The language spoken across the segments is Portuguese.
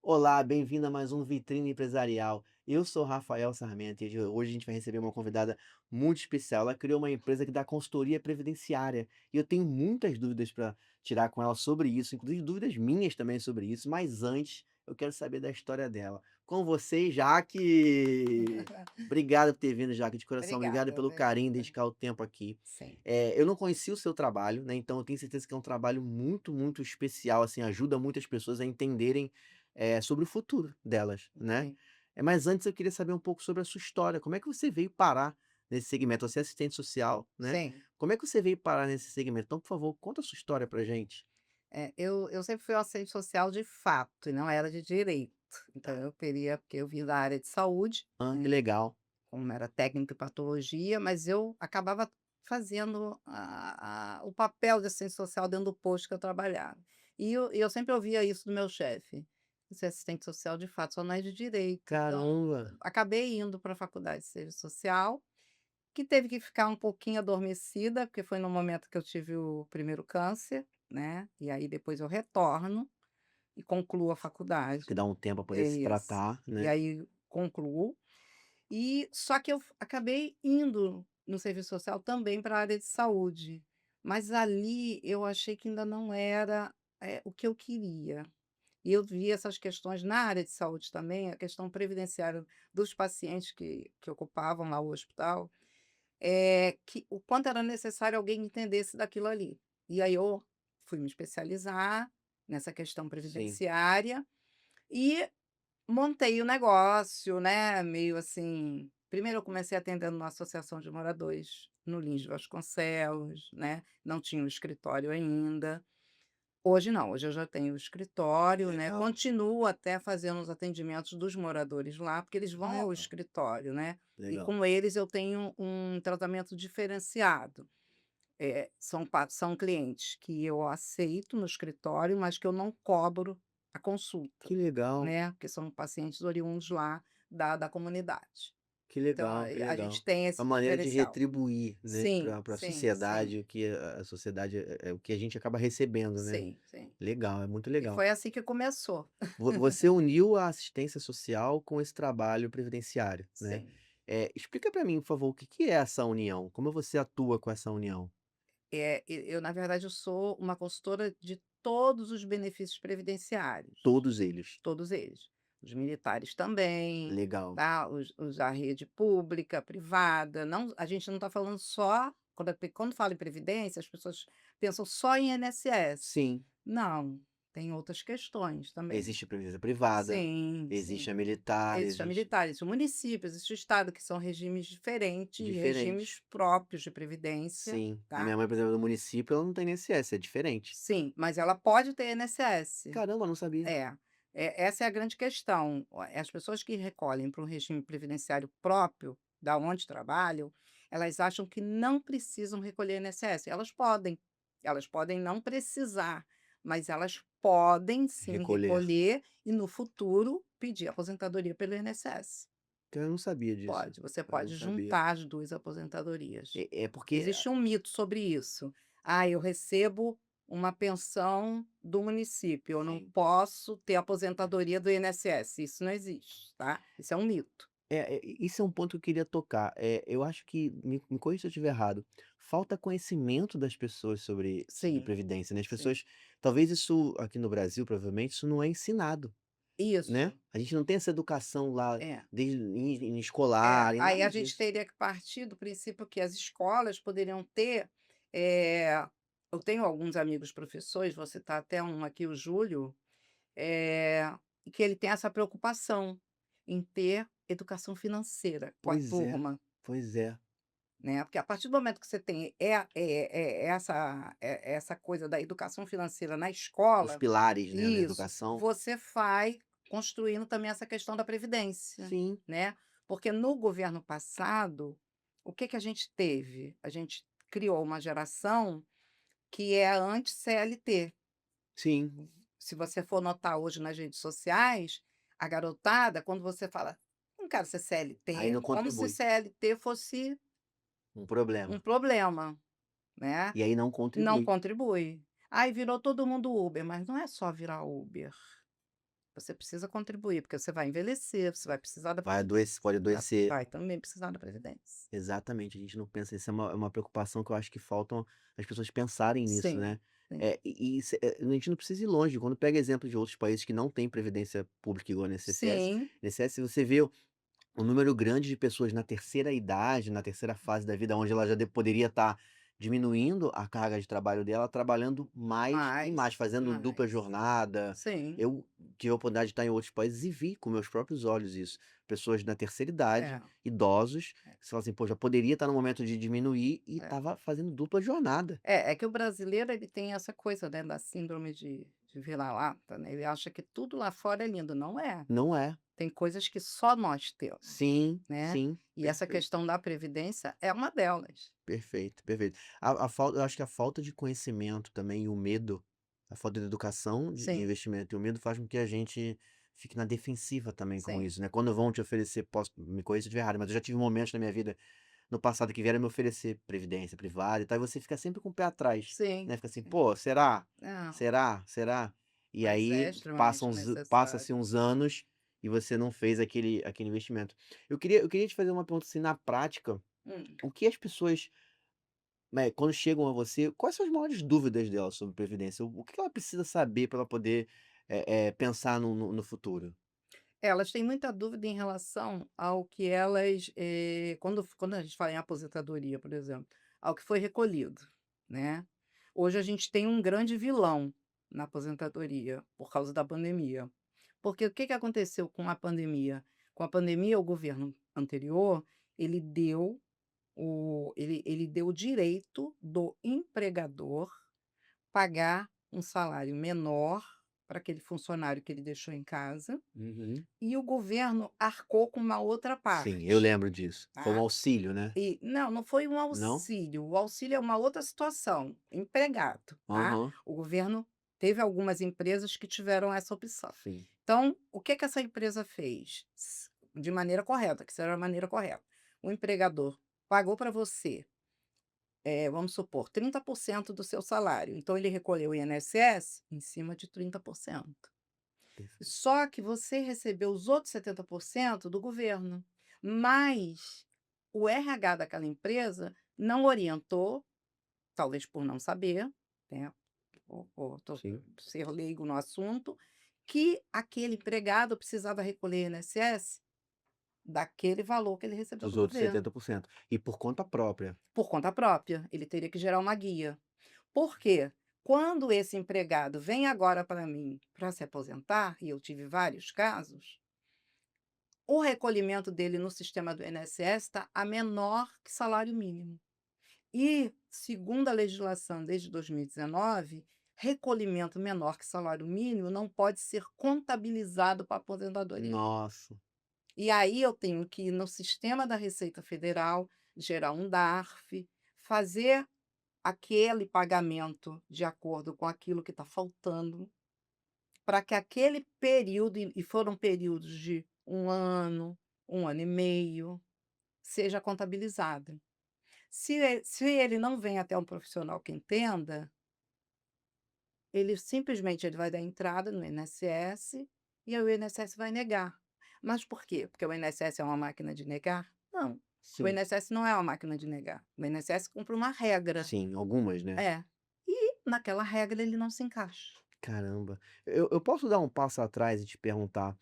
Olá, bem-vindo a mais um Vitrine Empresarial. Eu sou Rafael Sarmento e hoje a gente vai receber uma convidada muito especial. Ela criou uma empresa que dá consultoria previdenciária e eu tenho muitas dúvidas para tirar com ela sobre isso, inclusive dúvidas minhas também sobre isso, mas antes eu quero saber da história dela. Com você, Jaque! Obrigado por ter vindo, Jaque, de coração. Obrigado Obrigada, pelo carinho, obrigada. dedicar o tempo aqui. Sim, Eu não conheci o seu trabalho, né? Então eu tenho certeza que é um trabalho muito, muito especial, assim, ajuda muitas pessoas a entenderem sobre o futuro delas, né. sim, Mas antes eu queria saber um pouco sobre a sua história, como é que você veio parar nesse segmento? Você é assistente social, né, sim. como é que você veio parar nesse segmento? Então, por favor, conta a sua história pra gente. Eu sempre fui assistente social de fato e não era de direito. Então Tá. eu queria porque eu vim da área de saúde, Que né, legal. como era técnico em patologia, mas eu acabava fazendo o papel de assistente social dentro do posto que eu trabalhava. E eu sempre ouvia isso do meu chefe: "Você é assistente social de fato, só não é de direito". Então, Caramba, acabei indo para a faculdade de serviço social, que teve que ficar um pouquinho adormecida, porque foi no momento que eu tive o primeiro câncer, né, e aí depois eu retorno e concluo a que faculdade. dá um tempo pra poder É se isso. tratar, E né. aí concluo, e só que eu acabei indo no serviço social também para a área de saúde, mas ali eu achei que ainda não era, o que eu queria. E eu vi essas questões na área de saúde também, a questão previdenciária dos pacientes que ocupavam lá o hospital, que o quanto era necessário alguém que entendesse daquilo ali. E aí eu fui me especializar nessa questão Sim, previdenciária e montei o negócio, né, meio assim, primeiro eu comecei atendendo na associação de moradores no Lins de Vasconcelos, né, não tinha um escritório ainda. Hoje não, hoje eu já tenho o escritório, né, legal, continuo até fazendo os atendimentos dos moradores lá, porque eles vão ao legal, escritório, né, e legal. com eles eu tenho um tratamento diferenciado. São clientes que eu aceito no escritório, mas que eu não cobro a consulta, Que legal, né, porque são pacientes oriundos lá da comunidade. que Então, legal, que a gente legal. tem Uma esse maneira de diferencial. retribuir, né, Sim, pra sim, sim, sociedade o que a sociedade o que a gente acaba recebendo, né. sim, sim. Legal, é muito E legal. foi assim que começou. Você uniu a assistência social com esse trabalho previdenciário, né. Sim. Explica para mim, por favor, o que que é essa união? Como você atua com essa união? Eu, na verdade, eu sou uma consultora de todos os benefícios previdenciários, Todos eles. todos eles. Os militares também, Legal. tá, os da rede pública, privada, não, a gente não está falando só quando fala em previdência, as pessoas pensam só em INSS. Sim, Não, tem outras questões também. existe a previdência privada, Sim, existe a sim. militar, Existe a existe militar, existe o município, existe o estado, que são regimes diferentes, diferente. regimes próprios de previdência, Sim. A tá. minha mãe, por exemplo, do município, ela não tem INSS, é diferente. Sim, mas ela pode ter INSS. Caramba, não sabia. É, essa é a grande questão. As pessoas que recolhem para um regime previdenciário próprio, da onde trabalham, elas acham que não precisam recolher INSS. Elas podem não precisar, mas elas podem sim Recolher. recolher e no futuro pedir aposentadoria pelo INSS. Eu não sabia disso. Pode, você Eu não pode sabia. juntar as 2 aposentadorias. É porque Existe um mito sobre isso. "Ah, eu recebo uma pensão do município, eu não sim. posso ter aposentadoria do INSS", isso não existe, tá. Isso é um mito. Isso é um ponto que eu queria tocar. Eu acho que, me corrija se eu estiver errado, falta conhecimento das pessoas sobre Sim, previdência, né, as sim. pessoas talvez isso aqui no Brasil, provavelmente, isso não é ensinado, né. Isso, A gente não tem essa educação lá é. desde em escolar e Aí nada a gente disso. teria que partir do princípio que as escolas poderiam ter, eh, eu tenho alguns amigos professores, vou citar até um aqui, o Júlio. Eh, que ele tem essa preocupação em ter educação financeira com a Pois é, turma, pois é. né, porque a partir do momento que você tem, essa coisa da educação financeira na Os escola, pilares, né, da isso, educação. você vai construindo também essa questão da previdência, Sim, né, porque no governo passado, o que que a gente teve? A gente criou uma geração que é anti-CLT. sim. Se você for notar hoje nas redes sociais, a garotada, quando você fala: "Não quero ser Aí CLT", não como se contribui. CLT fosse Um um problema. problema, né. E aí não Não contribui. contribui. Aí virou todo mundo Uber, mas não é só virar Uber, você precisa contribuir, porque você vai envelhecer, você vai precisar da Vai previdência, adoecer, pode adoecer. vai também precisar da previdência. Exatamente, a gente não pensa, isso é uma preocupação que eu acho que faltam as pessoas pensarem nisso, Sim, né. sim. A gente não precisa ir longe, quando pega exemplo de outros países que não têm previdência pública igual a Sim, INSS, você vê um número grande de pessoas na terceira idade, na terceira fase da vida, onde ela já poderia estar diminuindo a carga de trabalho dela, trabalhando mais e mais, fazendo dupla mais. jornada. Sim, Eu tive a oportunidade de estar em outros países e vi com meus próprios olhos isso. Pessoas na terceira idade, é, idosos, é, que você fala assim, pô, já poderia estar no momento de diminuir e é. estava fazendo dupla jornada. É que o brasileiro ele tem essa coisa, né, da síndrome de vira-lata, né, ele acha que tudo lá fora é lindo, não é. Não é. Tem coisas que só nós temos, Sim, né, sim, e essa perfeito. questão da previdência é uma delas. Perfeito, perfeito. A falta, eu acho que a falta de conhecimento também e o medo, a falta de educação de Sim, investimento e o medo faz com que a gente fique na defensiva também com sim, isso, né. Quando vão te oferecer, posso me corrija se eu estiver errado, mas eu já tive momentos na minha vida, no passado, que vieram me oferecer previdência privada e tal, e você fica sempre com o pé atrás, sim, né, fica assim: sim. "Pô, será? Não, Será? Será?". E mas é aí extremamente passa-se necessário. uns anos e você não fez aquele investimento. Eu queria te fazer uma pergunta, assim, na prática, Hum. o que as pessoas, né, quando chegam a você, quais são as maiores dúvidas dela sobre previdência? O que ela precisa saber para ela poder, pensar no futuro? Elas têm muita dúvida em relação ao que elas, quando a gente fala em aposentadoria, por exemplo, ao que foi recolhido, né. Hoje a gente tem um grande vilão na aposentadoria, por causa da pandemia. Porque o que que aconteceu com a pandemia? Com a pandemia, o governo anterior, ele deu ele deu o direito do empregador pagar um salário menor para aquele funcionário que ele deixou em casa, Uhum. e o governo arcou com uma outra Sim, eu parte, lembro disso. Foi um tá. auxílio, né? E não, não foi um Não? auxílio, o auxílio é uma outra situação, empregado, tá. Aham. O governo teve algumas empresas que tiveram essa opção. Sim. Então, o que que essa empresa fez? De maneira correta, que isso era a maneira correta. O empregador pagou para você, vamos supor, 30% do seu salário, então ele recolheu o INSS em cima de 30%. Perfeito. Só que você recebeu os outros 70% do governo, mas o RH daquela empresa não orientou, talvez por não saber, né, por Sim. ser leigo no assunto, que aquele empregado precisava recolher INSS daquele valor que ele recebeu Dos do outros governo, 70%. E por conta própria. por conta própria. Ele teria que gerar uma guia. Por quê? Quando esse empregado vem agora para mim para se aposentar, e eu tive vários casos, o recolhimento dele no sistema do INSS está a menor que salário mínimo. E, segundo a legislação desde 2019, recolhimento menor que salário mínimo não pode ser contabilizado para aposentadoria. Nossa. E aí eu tenho que ir no sistema da Receita Federal, gerar um DARF, fazer aquele pagamento de acordo com aquilo que está faltando, para que aquele período, e foram períodos de 1 ano, 1 ano e meio, seja contabilizado. Se ele não vem até um profissional que entenda, ele simplesmente ele vai dar entrada no INSS, e aí o INSS vai negar. Mas por quê? Porque o INSS é uma máquina de negar? Não, o Sim. INSS não é uma máquina de negar. O INSS cumpre uma regra. Sim, algumas, né? É. E naquela regra ele não se encaixa. Caramba. Eu posso dar um passo atrás e te perguntar,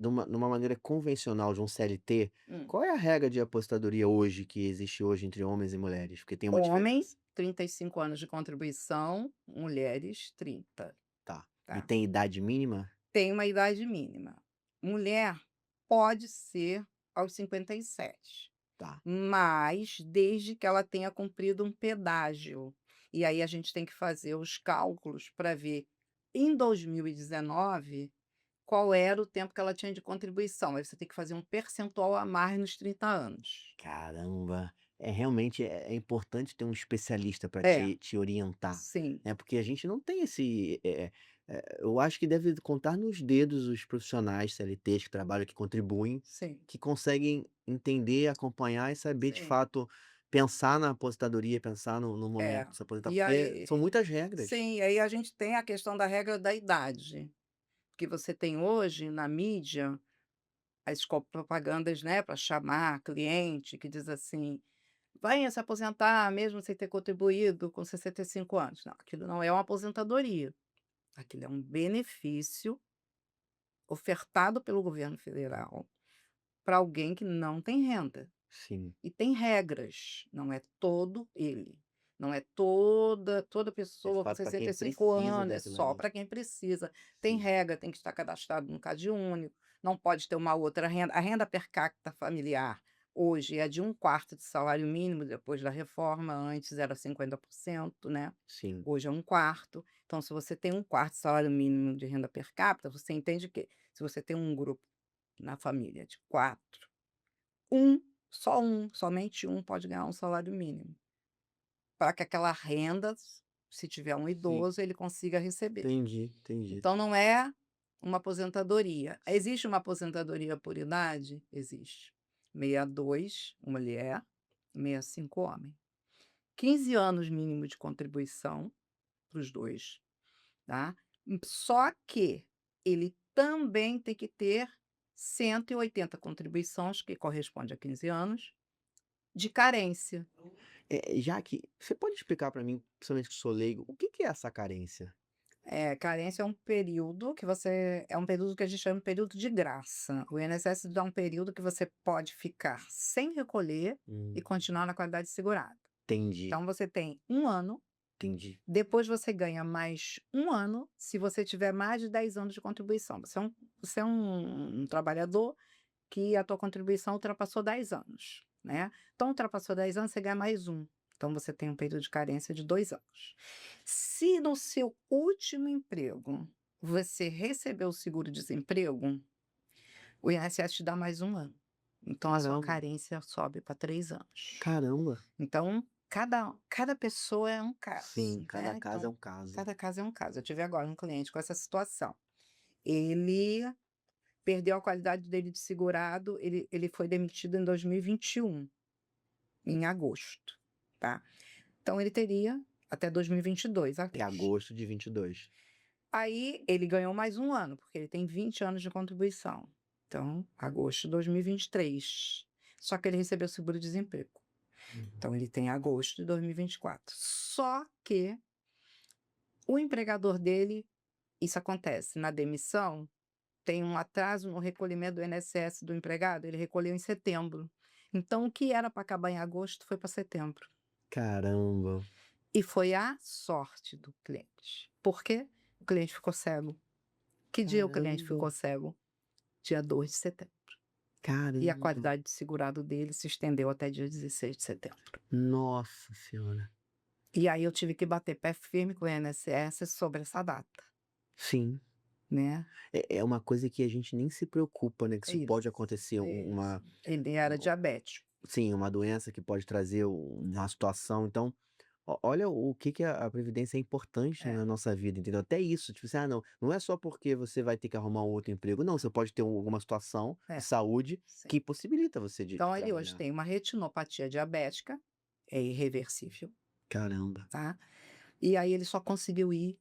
numa maneira convencional de um CLT, Hum. qual é a regra de aposentadoria hoje, que existe hoje entre homens e mulheres? Porque tem uma Homem, diferença. 35 anos de contribuição, mulheres 30, Tá. E tá. tem idade mínima? Tem uma idade mínima. Mulher pode ser aos 57, Tá. mas desde que ela tenha cumprido um pedágio. E aí a gente tem que fazer os cálculos para ver, em 2019, qual era o tempo que ela tinha de contribuição. Aí você tem que fazer um percentual a mais nos 30 anos. Caramba, realmente é importante ter um especialista para É, te orientar, sim, né, porque a gente não tem eu acho que deve contar nos dedos os profissionais CLTs que trabalham, que contribuem, sim, que conseguem entender, acompanhar e saber de sim. fato pensar na aposentadoria, pensar no É. momento de se aposentar, E porque aí são muitas regras. sim, aí a gente tem a questão da regra da idade. Porque você tem hoje na mídia as propagandas, né, para chamar cliente que diz assim: "Venha se aposentar mesmo sem ter contribuído com 65 anos". Não, aquilo não é uma aposentadoria, aquilo é um benefício ofertado pelo governo federal para alguém que não tem renda. Sim. E tem regras, não é todo ele, não é toda É de pessoa com fato para quem 65 precisa anos, é daquilo só ali. para quem precisa. Tem Sim, regra, tem que estar cadastrado no CadÚnico, não pode ter uma outra renda. A renda per capita familiar hoje é de 1/4 de salário mínimo, depois da reforma, antes era 50%, né, sim. hoje é 1/4. Então se você tem 1/4 de salário mínimo de renda per capita, você entende que se você tem um grupo na família de 4, um, só um, somente um pode ganhar um salário mínimo, para que aquela renda, se tiver um Sim. idoso, ele consiga receber. Entendi, entendi. Então não é uma aposentadoria. Existe uma aposentadoria por idade? Existe. 62 mulher, 65 homem. 15 anos mínimo de contribuição para os 2, tá. Só que ele também tem que ter 180 contribuições, que corresponde a 15 anos, de carência. Jaque, você pode explicar para mim, principalmente que sou leigo, o que que é essa carência? Carência é um período que a gente chama de período de graça. O INSS dá um período que você pode ficar sem recolher e Hum, continuar na qualidade segurada. entendi, Então você tem 1 ano, entendi. depois você ganha mais 1 ano se você tiver mais de 10 anos de contribuição. Você é um trabalhador que a tua contribuição ultrapassou 10 anos, né. Então ultrapassou 10 anos, você ganha mais 1. Então você tem um período de carência de 2 anos. Se no seu último emprego você recebeu o seguro-desemprego, o INSS te dá mais 1 ano. Então a sua Caramba, carência sobe para 3 anos. caramba. Então cada pessoa é um Sim, caso, cada né, caso é então um caso. cada caso é um caso. Eu tive agora um cliente com essa situação. Ele perdeu a qualidade dele de segurado, ele foi demitido em 2021, em agosto, tá. Então ele teria até 2022, Até agosto. agosto de 22. Aí ele ganhou mais 1 ano, porque ele tem 20 anos de contribuição. Então, agosto de 2023. Só que ele recebeu seguro-desemprego. Uhum. Então ele tem agosto de 2024. Só que o empregador dele, isso acontece na demissão, tem um atraso no recolhimento do INSS do empregado, ele recolheu em setembro. Então o que era para acabar em agosto foi para setembro. Caramba, E foi a sorte do cliente. Por quê? O cliente ficou cego. Que dia o cliente caramba, ficou cego? Dia 2 de setembro. E a caramba. qualidade de segurado dele se estendeu até dia 16 de setembro. Nossa senhora. E aí eu tive que bater pé firme com o INSS sobre essa data, Sim, né. é uma coisa que a gente nem se preocupa, né, que isso pode Isso, acontecer isso. uma Ele era diabético. sim, uma doença que pode trazer uma situação, então, olha o que que a previdência é importante É, na nossa vida, entendeu? Até isso, tipo assim, não é só porque você vai ter que arrumar um outro emprego, não, você pode ter alguma situação de é, saúde sim. que possibilita você de Então ele hoje trabalhar. tem uma retinopatia diabética, é irreversível, Caramba. tá. E aí ele só conseguiu ir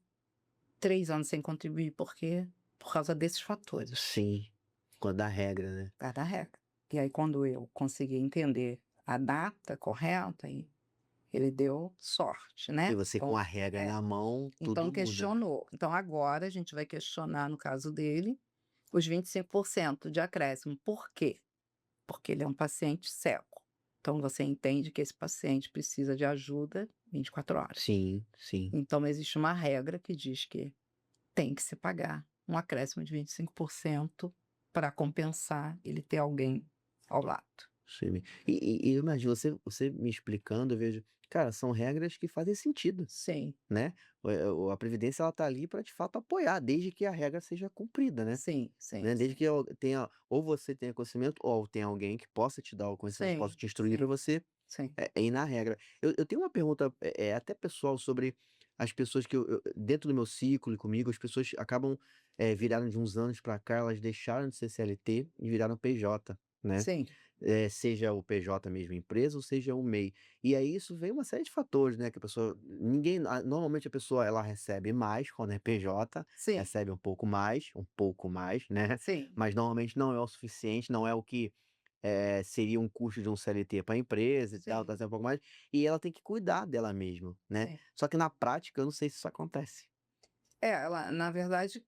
3 anos sem contribuir, por quê? Por causa desses fatores. Sim, quando dá regra, né. Cada regra. E aí quando eu consegui entender a data correta, aí ele deu sorte, E né. você com Então a regra é, na mão, então tudo muda. questionou. Então agora a gente vai questionar, no caso dele, os 25% de acréscimo. Por quê? Porque ele é um paciente cego. Então você entende que esse paciente precisa de ajuda 24 horas. Sim, sim. Então existe uma regra que diz que tem que se pagar um acréscimo de 25% para compensar ele ter alguém ao lado. Sim. E eu imagino, você me explicando, eu vejo, cara, são regras que fazem sentido, Sim, né. A previdência ela tá ali para de fato apoiar, desde que a regra seja cumprida, né. sim, sim, Né, desde sim. que tenha ou você tenha conhecimento ou tenha alguém que possa te dar o conhecimento, possa Sim, te instruir para sim, você, sim. ir na regra. Eu tenho uma pergunta, até pessoal sobre as pessoas que eu dentro do meu ciclo e comigo, as pessoas acabam, viraram de uns anos para cá, elas deixaram de ser CLT e viraram PJ, né. Sim. seja o PJ mesmo empresa ou seja o MEI. E aí isso vem uma série de fatores, né, que a pessoa normalmente a pessoa ela recebe mais quando é PJ, Sim, recebe um pouco mais, né, sim, mas normalmente não é o suficiente, não é o que, seria um custo de um CLT para a empresa e tal, sim, tá sendo um pouco mais, e ela tem que cuidar dela mesma, né. sim. Só que na prática eu não sei se isso acontece. É, ela na verdade,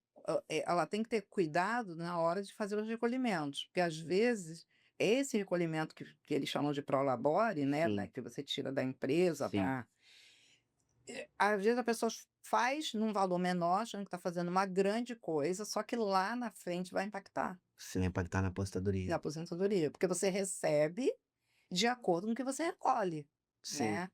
ela tem que ter cuidado na hora de fazer os recolhimentos, porque às vezes esse recolhimento que eles chamam de prolabore, né, Sim, que você tira da empresa sim. para às vezes a pessoa faz num valor menor, achando que está fazendo uma grande coisa, só que lá na frente vai impactar Sim, vai impactar na na aposentadoria. aposentadoria, porque você recebe de acordo com o que você recolhe, Sim, né.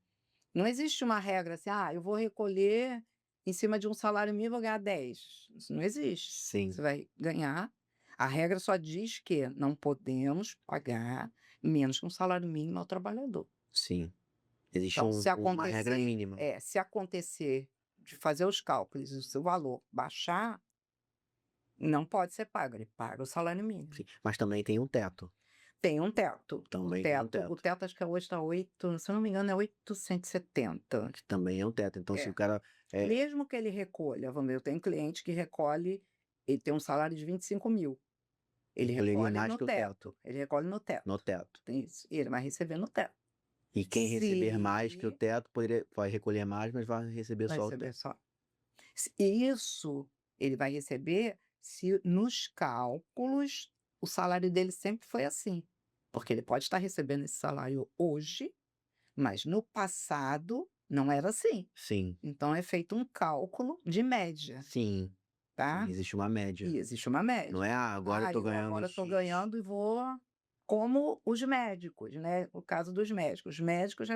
Não existe uma regra assim: "Ah, eu vou recolher em cima de um salário mínimo, vou ganhar 10". Isso não existe. Você sim, vai ganhar, a regra só diz que não podemos pagar menos que um salário mínimo ao trabalhador. sim. Existe Então, se uma regra acontecer mínima. se acontecer de fazer os cálculos e o seu valor baixar, não pode ser pago, ele paga o salário mínimo. Sim, mas também tem um teto. Tem um teto, Também tem um o teto, teto acho que hoje está 8, se eu não me engano é 870. que também é um teto. Então se o É. cara, Mesmo que ele recolha, vamos ver, eu tenho cliente que recolhe, ele tem um salário de 25.000, ele recolheria recolhe mais no que o teto, teto, ele recolhe no no teto, teto. tem isso, e ele vai receber no teto. E quem receber mais que o Se teto vai recolher mais, mas vai receber vai só o receber teto. só isso ele vai receber se nos cálculos o salário dele sempre foi assim, porque ele pode estar recebendo esse salário hoje, mas no passado não era assim. Sim, Então é feito um cálculo de média, sim, sim, tá? existe uma média. E existe uma Não média. é: "Ah, agora eu Ah, tô eu ganhando agora estou X". ganhando e vou como os médicos, né, o caso dos médicos. Os médicos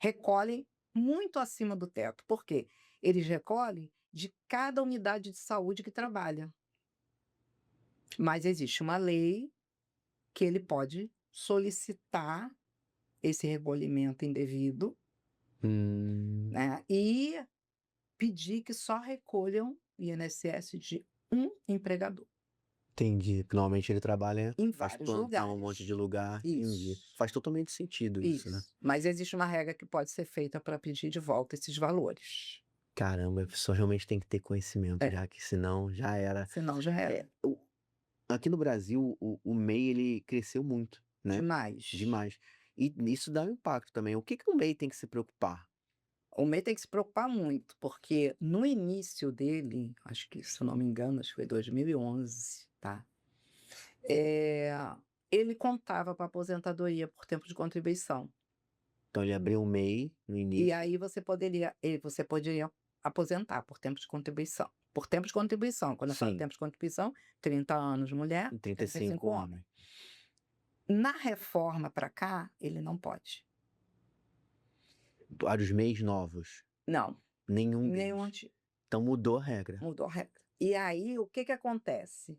recolhem muito acima do teto. Por quê? Eles recolhem de cada unidade de saúde que trabalha. Mas existe uma lei que ele pode solicitar esse recolhimento indevido, Hum, né, e pedir que só recolham INSS de um empregador, entendi. Que normalmente ele trabalha em faz vários plantão, um monte de lugares. lugar, entendi. Isso. Faz totalmente sentido isso, né. Isso. Mas existe uma regra que pode ser feita para pedir de volta esses valores. Caramba, a pessoa realmente tem que ter conhecimento, É, já que senão já era. senão já era. O Aqui no Brasil, o MEI ele cresceu muito, né, Demais. demais. E isso dá um impacto também. O que que o MEI tem que se preocupar? O MEI tem que se preocupar muito, porque no início dele, acho que se eu não me engano, acho que foi 2011, tá? Eh, ele contava para aposentadoria por tempo de contribuição. Então ele abriu um MEI no E início, aí você poderia aposentar por tempo de contribuição. Por tempo de contribuição, quando eu falo sim, tempo de contribuição, 30 anos mulher, em 35 35 homem. homem. Na reforma para cá, ele não pode. Vários MEIs novos, Não, nenhum nenhum deles. antigo, Então mudou a regra. mudou a regra. E aí, o que que acontece?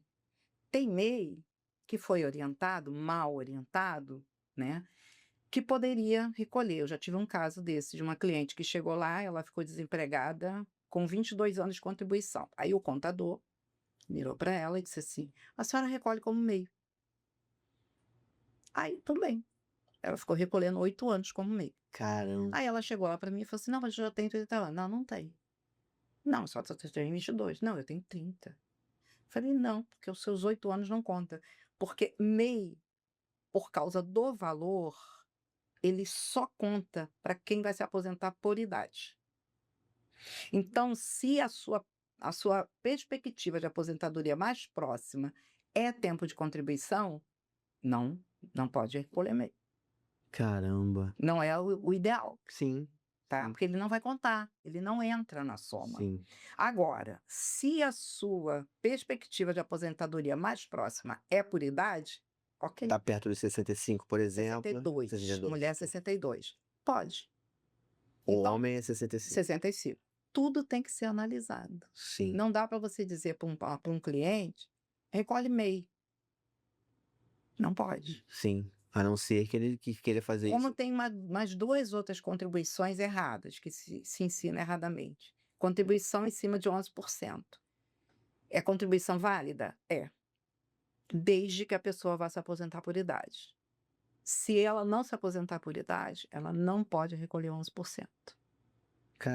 Tem MEI que foi orientado, mal orientado, né, que poderia recolher. Eu já tive um caso desse, de uma cliente que chegou lá, ela ficou desempregada com 22 anos de contribuição. Aí o contador virou para ela e disse assim: "A senhora recolhe como MEI". Aí, tudo bem. Ela ficou recolhendo 8 anos como MEI. Caramba, Aí ela chegou lá para mim e falou assim: "Não, mas eu já tenho 30 anos". "Não, não tem". "Não, só você tem 22". "Não, eu tenho 30". Falei: "Não, porque os seus 8 anos não conta". Porque MEI, por causa do valor, ele só conta para quem vai se aposentar por idade. Então, se a sua perspectiva de aposentadoria mais próxima é tempo de contribuição, não, não pode recolher MEI. caramba. Não é o ideal, Sim, tá, sim, porque ele não vai contar, ele não entra na soma. sim. Agora, se a sua perspectiva de aposentadoria mais próxima é por idade, ok, Tá perto dos 65, por exemplo, 62, 62. mulher 62, pode. O Então, homem é 65. 65. Tudo tem que ser analisado. Sim, Não dá para você dizer para um cliente: "Recolhe MEI", não pode. sim. A não ser que ele queira fazer Como isso. tem mais 2 outras contribuições erradas, que se ensina erradamente. Contribuição em cima de 11%. É contribuição válida? É, desde que a pessoa vá se aposentar por idade. Se ela não se aposentar por idade, ela não pode recolher 11%,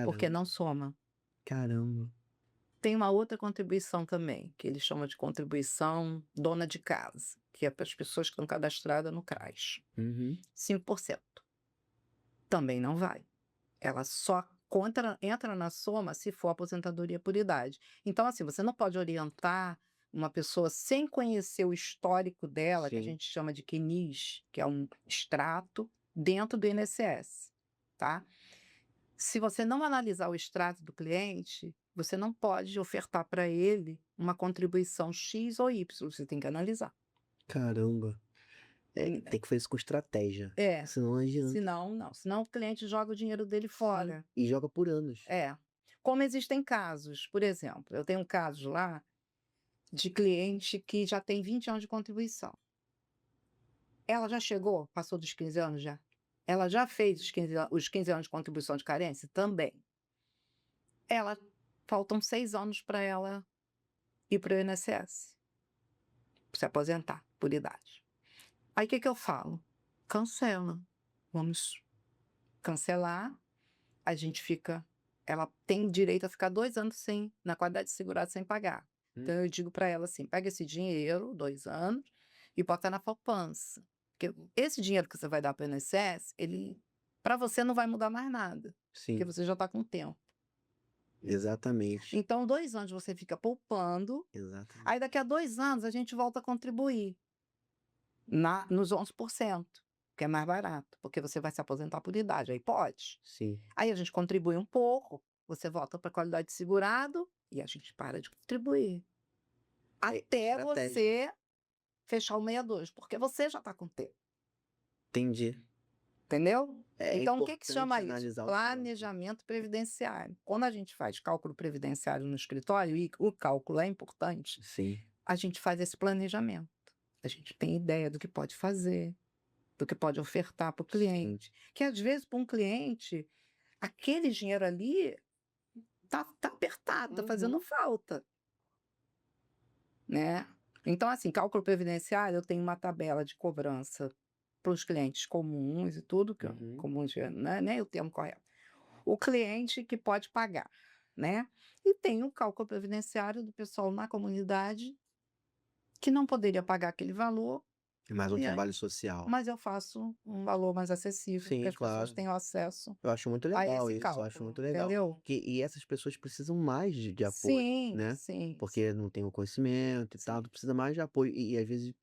porque Caramba, não soma. caramba. Tem uma outra contribuição também, que eles chamam de contribuição dona de casa, que é para as pessoas que estão cadastradas no CRAS. Uhum. 5%. Também não vai. Ela só entra na soma se for aposentadoria por idade. Então, assim, você não pode orientar uma pessoa sem conhecer o histórico dela, que a Sim. gente chama de QNIS, que é um extrato, dentro do INSS, tá? Se você não analisar o extrato do cliente, você não pode ofertar para ele uma contribuição X ou Y, você tem que analisar. Caramba. É, Hum, tem que fazer isso com estratégia, É, senão não adianta. senão não, senão o cliente joga o dinheiro dele Sim. fora. E joga por anos. É. Como existem casos, por exemplo, eu tenho casos lá de cliente que já tem 20 anos de contribuição. Ela já chegou, passou dos 15 anos já? Ela já fez os 15 anos de contribuição de carência? Também. Ela faltam 6 anos para ela ir para o INSS, se aposentar por idade. Aí o que que eu falo? Cancela. Vamos cancelar, a gente fica ela tem direito a ficar 2 anos sem na qualidade de segurado sem pagar. Hum. Então eu digo para ela assim: "Pega esse dinheiro, 2 anos, e bota na poupança, porque esse dinheiro que você vai dar para o INSS, ele para você não vai mudar mais nada, porque Sim, você já está com tempo. exatamente. Então 2 anos você fica poupando, Exatamente. aí daqui a 2 anos a gente volta a contribuir nos 11%, que é mais barato, porque você vai se aposentar por idade, aí pode. Sim. Aí a gente contribui um pouco, você volta para a qualidade de segurado e a gente para de contribuir. É Até estratégia. você fechar o 62, porque você já está com tempo, Entendi. entendeu? É Então o que que importante chama isso? analisar o histórico. Planejamento previdenciário. Quando a gente faz cálculo previdenciário no escritório, e o cálculo é importante, Sim, a gente faz esse planejamento. A gente tem ideia do que pode fazer, do que pode ofertar para o sim. cliente. Que às vezes para um cliente, aquele dinheiro ali tá apertado, tá fazendo Uhum. falta, né. Então, assim, cálculo previdenciário, eu tenho uma tabela de cobrança para os clientes comuns e tudo, que Uhum. comuns, não é nem o termo correto. O cliente que pode pagar, né. E tem o cálculo previdenciário do pessoal na comunidade que não poderia pagar aquele valor, É mais um e aí trabalho social. mas eu faço um valor mais acessível, que Sim, as pessoas claro. tenham acesso Eu acho muito a legal esse isso, eu acho cálculo, muito legal. entendeu? E essas pessoas precisam mais de apoio, Sim, né, sim, porque não tem o conhecimento e tal, sim. tu precisa mais de apoio e às vezes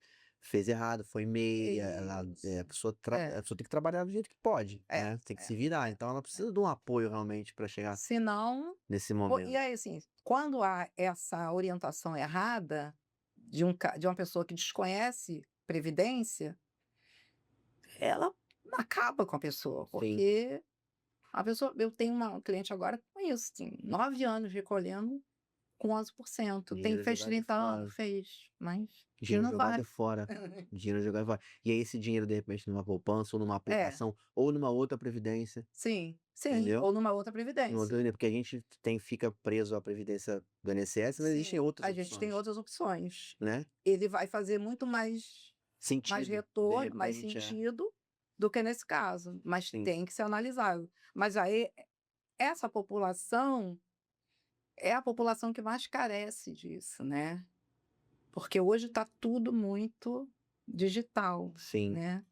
fez errado, foi meia, Isso. a É, pessoa tem que trabalhar do jeito que pode, é, né, tem que é, se virar, é, então ela é. precisa de um apoio realmente para chegar Senão nesse e momento. aí, assim, quando há essa orientação errada de uma pessoa que desconhece previdência, ela acaba com a pessoa, Sim, porque a pessoa eu tenho uma cliente agora com isso, tem 9 anos recolhendo com 11%. dinheiro Fez jogado 30 anos? fora. Fez, mas Dinheiro não jogado vai. fora. Dinheiro jogado fora. E aí esse dinheiro, de repente, numa poupança, ou numa É, aplicação, ou numa outra previdência, sim, sim, entendeu? ou numa outra Numa previdência. outra, porque a gente fica preso à previdência do INSS, mas existem Sim, outras a gente tem opções, outras opções. né? Ele vai fazer muito mais Sentido, de retorno, mais repente, é. sentido do que nesse caso, mas Sim, tem que ser analisado. Mas aí, essa população é a população que mais carece disso, né, porque hoje está tudo muito digital, sim, né,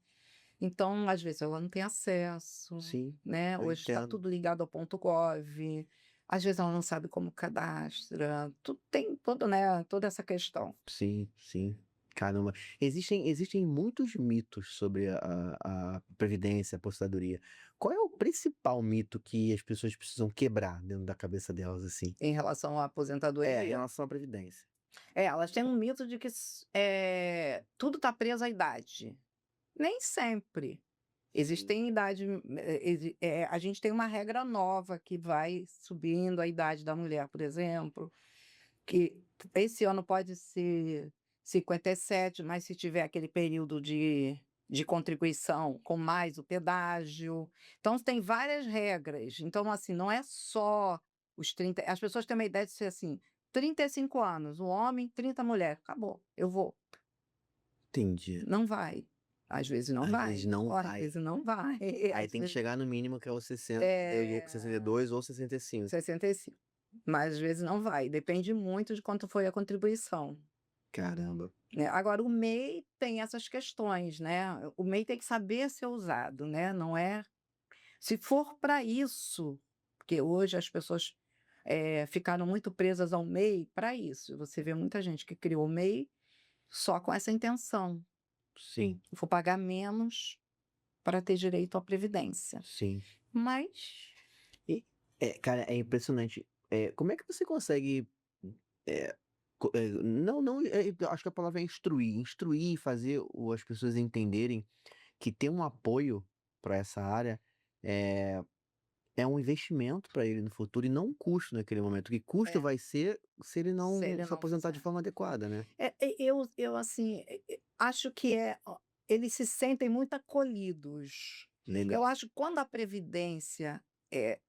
então, às vezes, ela não tem acesso, sim, né, eu hoje está entendo. tudo ligado ao ponto .gov, às vezes ela não sabe como cadastra, tudo tem todo, né, toda essa questão. Sim, sim. Caramba. Existem muitos mitos sobre a previdência, a aposentadoria. Qual é o principal mito que as pessoas precisam quebrar dentro da cabeça delas, assim? Em relação à É, em aposentadoria, relação à previdência. elas têm um mito de que tudo está preso à idade. Nem sempre. Sim, Existem idade a gente tem uma regra nova que vai subindo a idade da mulher, por exemplo, que esse ano pode ser 57, mas se tiver aquele período de contribuição com mais o pedágio. Então tem várias regras. Então, assim, não é só os 30. As pessoas têm uma ideia de ser assim: 35 anos, o homem, 30 mulher, acabou, eu vou. entendi. Não vai. Às vezes não Às vezes vai, não ou às vai. vezes não vai, Aí às tem que vezes chegar no mínimo que é o 60, eu diria que é 62 ou 65. 65, mas às vezes não vai, depende muito de quanto foi a contribuição, Caramba. né. Agora o MEI tem essas questões, né, o MEI tem que saber ser usado, né, não é se for para isso, porque hoje as pessoas, ficaram muito presas ao MEI para isso, você vê muita gente que criou o MEI só com essa intenção, Sim, vou pagar menos para ter direito à previdência, sim. mas E cara, é impressionante. Como é que você consegue, eh, não, eu acho que a palavra é instruir e fazer as pessoas entenderem que ter um apoio para essa área, eh, é um investimento para ele no futuro e não um custo naquele momento, que custo é, vai ser se ele se não ele se não aposentar de fizer. forma adequada, né. Eu assim, acho que eles se sentem muito acolhidos. Eu Legal. acho que quando a previdência, eh,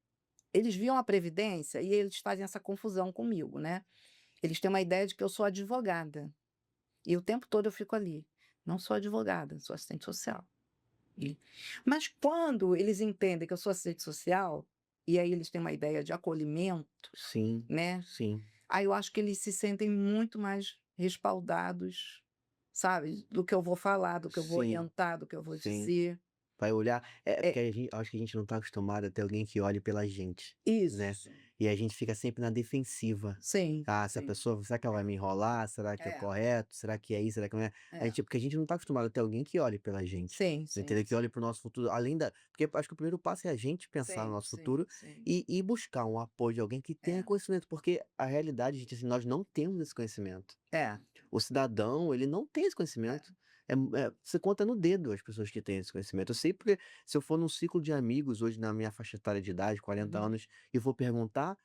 eles viam a previdência e eles fazem essa confusão comigo, né. Eles têm uma ideia de que eu sou advogada, e o tempo todo eu fico ali, não sou advogada, sou assistente social. E mas quando eles entendem que eu sou assistente social, e aí eles têm uma ideia de acolhimento, Sim, né, sim, aí eu acho que eles se sentem muito mais respaldados, sabe, do que eu vou falar, do que eu vou sim, orientar, do que eu vou sim. dizer. Vai olhar porque É, a gente acho que a gente não tá acostumado a ter alguém que olhe pela gente, né. isso. E a gente fica sempre na defensiva. Sim, "Ah, essa sim. pessoa será que ela vai me enrolar? Será que é É, correto? Será que é isso? Será que não é?" A é. gente porque a gente não tá acostumado a ter alguém que olhe pela gente, Sim, você sim, entendeu? Que olhe para o nosso futuro, além da porque acho que o primeiro passo é a gente pensar no sim, nosso sim, futuro sim. e buscar um apoio de alguém que tenha É, conhecimento, porque a realidade, gente, assim, nós não temos esse conhecimento. é, O cidadão, ele não tem esse é. conhecimento. Você conta no dedo as pessoas que têm esse conhecimento. Eu sei porque se eu for num ciclo de amigos hoje na minha faixa etária de idade, 40 Uhum. anos, e vou perguntar,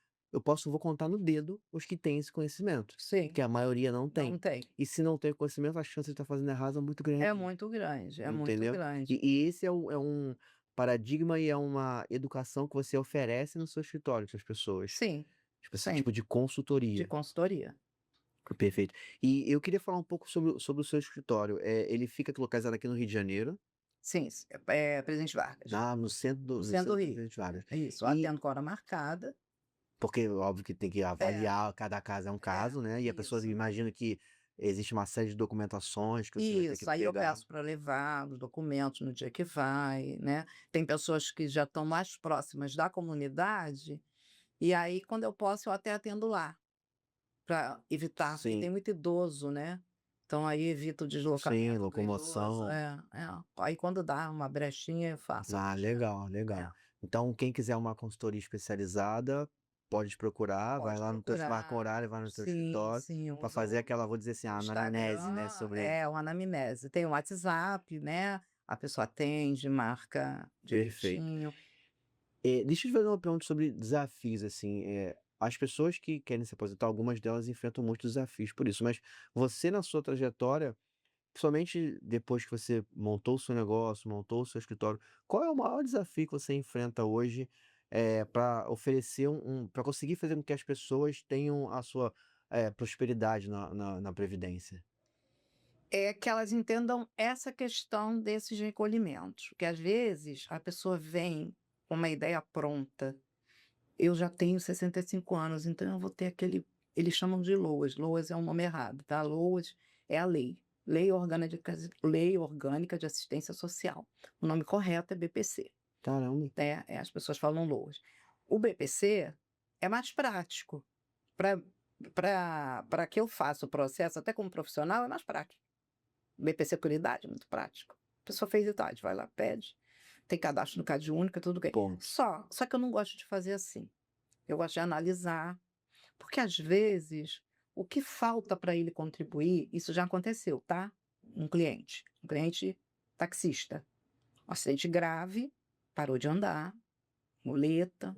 vou contar no dedo os que têm esse conhecimento, Sim, porque a maioria não não tem. tem. E se não tem o conhecimento, a chance de estar fazendo errado é muito É grande, muito grande, é muito entendeu? grande. E esse é um paradigma e é uma educação que você oferece no seu escritório para as pessoas. Sim, Tipo assim, tipo sempre, de de consultoria. consultoria. Perfeito. E eu queria falar um pouco sobre o seu escritório. Ele fica localizado aqui no Rio de Janeiro, Sim, Presidente Vargas, no centro no no centro centro do do Rio. Presidente Vargas. É isso, eu E atendo com hora marcada. porque óbvio que tem que É, avaliar, cada caso é um é, caso, né, e a pessoa isso. imagina que existe uma série de documentações que você vai ter que Isso, aí eu pegar. peço para levar os documentos no dia que vai, né. Tem pessoas que já estão mais próximas da comunidade, e aí quando eu posso eu até atendo lá, para evitar, porque tem Sim, muito idoso, né, então aí evita o sim, deslocamento do idoso. locomoção. Aí quando dá uma brechinha eu faço Ah, atendimento. legal, É, legal. Então quem quiser uma consultoria especializada, pode te procurar, vai pode lá no teu marca um procurar. horário, vai no teu Sim, escritório, sim, eu para uso fazer aquela, vou dizer assim, o a anamnese, né, Instagram, sobre o anamnese. Tem o WhatsApp, né, a pessoa atende, marca perfeito. direitinho. Deixa eu te fazer uma pergunta sobre desafios, assim, as pessoas que querem se aposentar, algumas delas enfrentam muitos desafios por isso, mas você na sua trajetória, principalmente depois que você montou o seu negócio, montou o seu escritório, qual é o maior desafio que você enfrenta hoje, para oferecer para conseguir fazer com que as pessoas tenham a sua, prosperidade na previdência? É que elas entendam essa questão desses recolhimentos, porque às vezes a pessoa vem com uma ideia pronta. Eu já tenho 65 anos, então eu vou ter aquele, eles chamam de LOAS, LOAS é um nome errado, tá? LOAS é a lei, Lei Orgânica de Assistência Social. O nome correto é BPC, Caramba, né? As pessoas falam LOAS. O BPC é mais prático. Para para que eu faça o processo, até como profissional, é mais prático. BPC por idade, muito prático. A pessoa fez idade, vai lá, pede. Tem cadastro no CadÚnica, tudo bem. ponto. Só que eu não gosto de fazer assim. Eu gosto de analisar, porque às vezes o que falta para ele contribuir, isso já aconteceu, tá? Um cliente taxista, um acidente grave, parou de andar, muleta,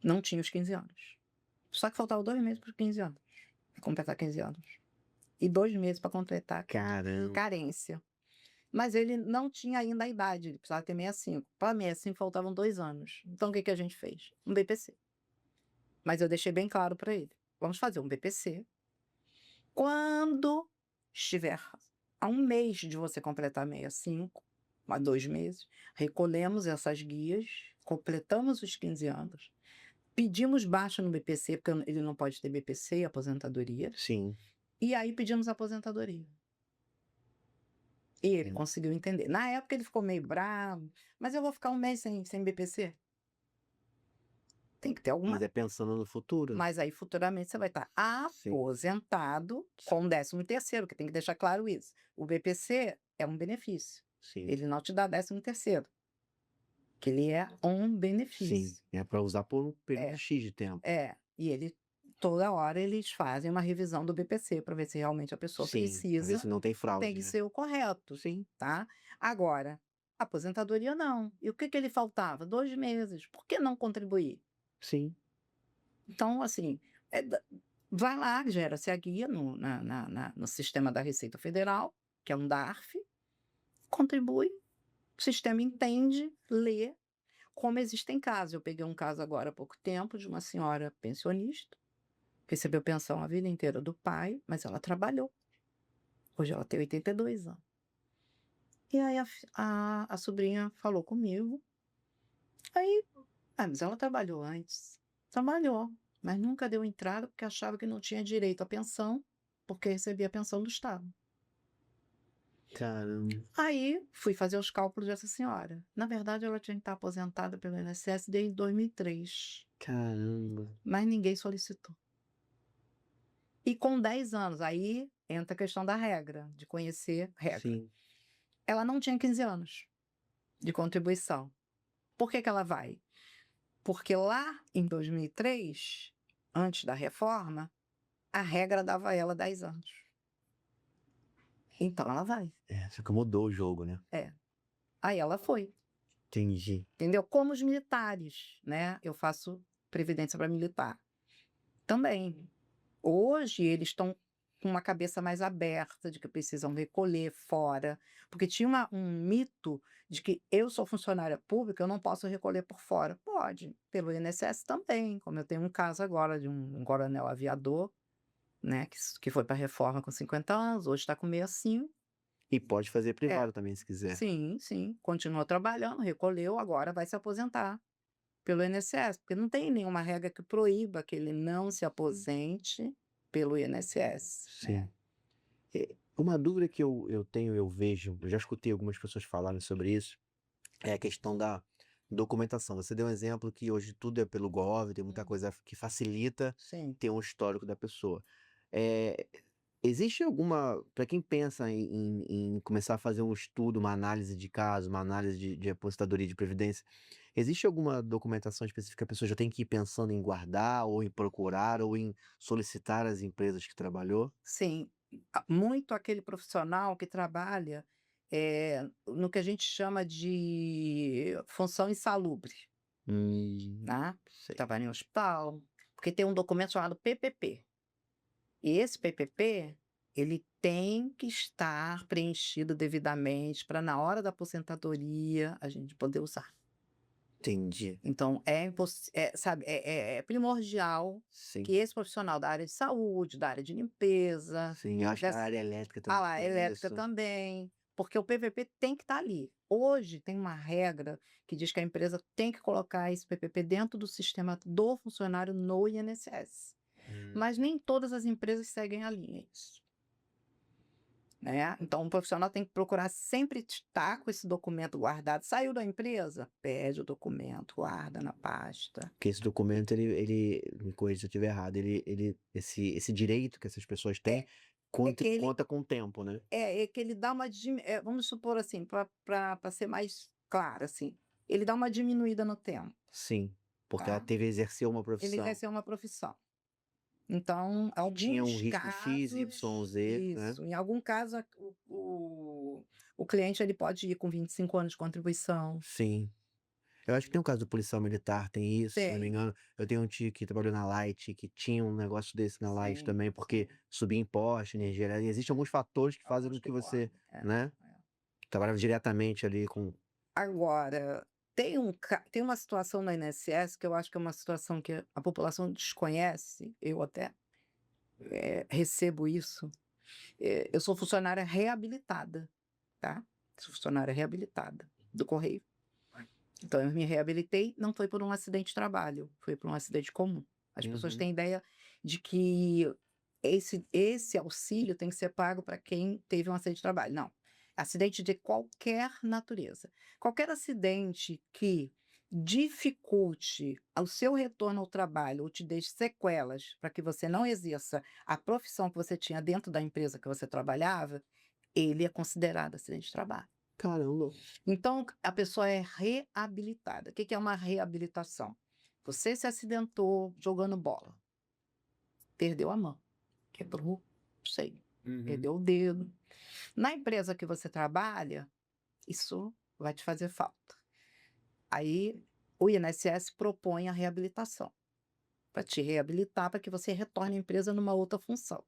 não tinha os 15 anos. Só que faltava 2 meses para os 15 anos, para completar 15 anos. E 2 meses para completar Caramba, carência. Mas ele não tinha ainda a idade, ele precisava ter 65. Para 65 faltavam 2 anos. Então o que que a gente fez? Um BPC. Mas eu deixei bem claro para ele: vamos fazer um BPC quando estiver a 1 mês de você completar 65, a 2 meses, recolhemos essas guias, completamos os 15 anos, pedimos baixa no BPC, porque ele não pode ter BPC e aposentadoria, Sim. e aí pedimos aposentadoria. Ele Hum. conseguiu entender. Na época ele ficou meio bravo, mas eu vou ficar 1 mês sem BPC? Tem que ter Mas alguma. é pensando no futuro. Mas aí futuramente você vai estar Sim, aposentado com 13º, que tem que deixar claro isso. O BPC é um benefício, sim, ele não te dá 13º, que ele é um sim. benefício. É para usar por um período É, X de tempo. e ele toda hora eles fazem uma revisão do BPC para ver se realmente a pessoa Sim, pra ver precisa, se não tem tem fraude, que né. ser o correto, Sim, tá. Agora, aposentadoria não. E o que que ele faltava? 2 meses, por que não contribuir? sim, Então, assim, da vai lá, gera-se a guia no sistema da Receita Federal, que é um DARF, contribui, o sistema entende, lê, como existem casos. Eu peguei um caso agora há pouco tempo de uma senhora pensionista, recebeu pensão a vida inteira do pai, mas ela trabalhou. Hoje ela tem 82 anos. E aí a sobrinha falou comigo, aí mas ela trabalhou antes. Trabalhou, mas nunca deu entrada porque achava que não tinha direito à pensão, porque recebia a pensão do Estado. caramba, Aí fui fazer os cálculos dessa senhora. Na verdade, ela tinha que estar aposentada pelo INSS desde 2003, caramba. mas ninguém solicitou. E com 10 anos, aí entra a questão da regra, de conhecer regra. Sim, Ela não tinha 15 anos de contribuição. Por que que ela vai? Porque lá em 2003, antes da reforma, a regra dava a ela 10 anos. Então ela vai. só que mudou o jogo, né. É. Aí ela foi, Entendi. entendeu? Como os militares, né? Eu faço previdência para militar. Também. Hoje eles estão com uma cabeça mais aberta de que precisam recolher fora, porque tinha um mito de que eu sou funcionária pública, eu não posso recolher por fora. Pode, pelo INSS também, como eu tenho um caso agora de um coronel aviador, né, que foi para a reforma com 50 anos, hoje está com 65. E pode fazer É, privado também se quiser. sim, sim, continuou trabalhando, recolheu, agora vai se aposentar pelo INSS, porque não tem nenhuma regra que proíba que ele não se aposente pelo INSS, né. Sim. Uma dúvida que eu tenho, eu vejo, eu já escutei algumas pessoas falarem sobre isso, é a questão da documentação. Você deu um exemplo que hoje tudo é pelo Gov, tem muita Hum. coisa que facilita Sim, ter um histórico da pessoa. Eh, existe alguma para quem pensa em começar a fazer um estudo, uma análise de caso, uma análise de aposentadoria de previdência, existe alguma documentação específica que a pessoa já tem que ir pensando em guardar, ou em procurar, ou em solicitar às empresas que trabalhou? sim. Muito aquele profissional que trabalha, no que a gente chama de função insalubre, tá. Sei. Trabalha em hospital, porque tem um documento chamado PPP. E esse PPP, ele tem que estar preenchido devidamente para na hora da aposentadoria a gente poder usar. Entendi. Então sabe, é primordial Sim, que esse profissional da área de saúde, da área de limpeza, sim, eu acho que a dessa área elétrica também lá, tem elétrica isso. também, porque o PPP tem que estar ali. Hoje tem uma regra que diz que a empresa tem que colocar esse PPP dentro do sistema do funcionário no INSS, Hum. mas nem todas as empresas seguem a linha isso. Né? Então, um profissional tem que procurar sempre estar com esse documento guardado. Saiu da empresa? Pede o documento, guarda na pasta. Porque esse documento ele me corrija se eu estiver errado, esse direito que essas pessoas É, têm, é que ele, conta com o tempo, né? é que ele dá uma. Vamos supor assim, para ser mais claro, assim, ele dá uma diminuída no tempo, Sim, porque ela tá? teve exercer uma Ele vai profissão ser uma profissão. Então, que tinha um alguns risco X, Y, casos, Z, né? isso, em algum caso, o cliente ele pode ir com 25 anos de contribuição. Sim. Eu acho que tem um caso do policial militar, tem isso, se não me Tem, engano. Eu tenho um tio que trabalhou na Light, que tinha um negócio desse na Light sim, também, porque sim. subia imposto, energia elétrica, existem alguns fatores que fazem Alguns com que que você, podem. É, né, é. trabalhava diretamente ali com. Agora, tem uma situação no INSS que eu acho que é uma situação que a população desconhece, eu até recebo isso, Eu sou funcionária reabilitada, tá? Sou funcionária reabilitada do Correio. Então eu me reabilitei, não foi por um acidente de trabalho, foi por um acidente comum. As pessoas Uhum. têm ideia de que esse auxílio tem que ser pago para quem teve um acidente de trabalho. Não. Acidente de qualquer natureza. Qualquer acidente que dificulte o seu retorno ao trabalho ou te deixe sequelas para que você não exerça a profissão que você tinha dentro da empresa que você trabalhava, ele é considerado acidente de trabalho. Caramba. Então, a pessoa é reabilitada. O que que é uma reabilitação? Você se acidentou jogando bola, perdeu a mão, quebrou, não sei, Uhum. perdeu o dedo. Na empresa que você trabalha, isso vai te fazer falta. Aí o INSS propõe a reabilitação, para te reabilitar, para que você retorne à empresa numa outra função,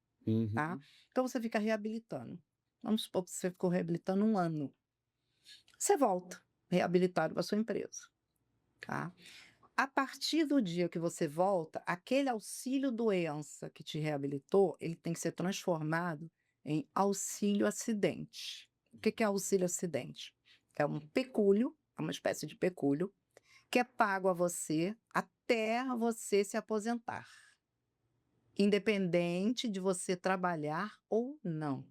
tá? Uhum. Então você fica reabilitando. Vamos supor que você ficou reabilitando 1 ano. Você volta reabilitado para sua empresa, tá? A partir do dia que você volta, aquele auxílio-doença que te reabilitou, ele tem que ser transformado em auxílio-acidente. O que que é auxílio-acidente? É um pecúlio, é uma espécie de pecúlio, que é pago a você até você se aposentar, independente de você trabalhar ou não.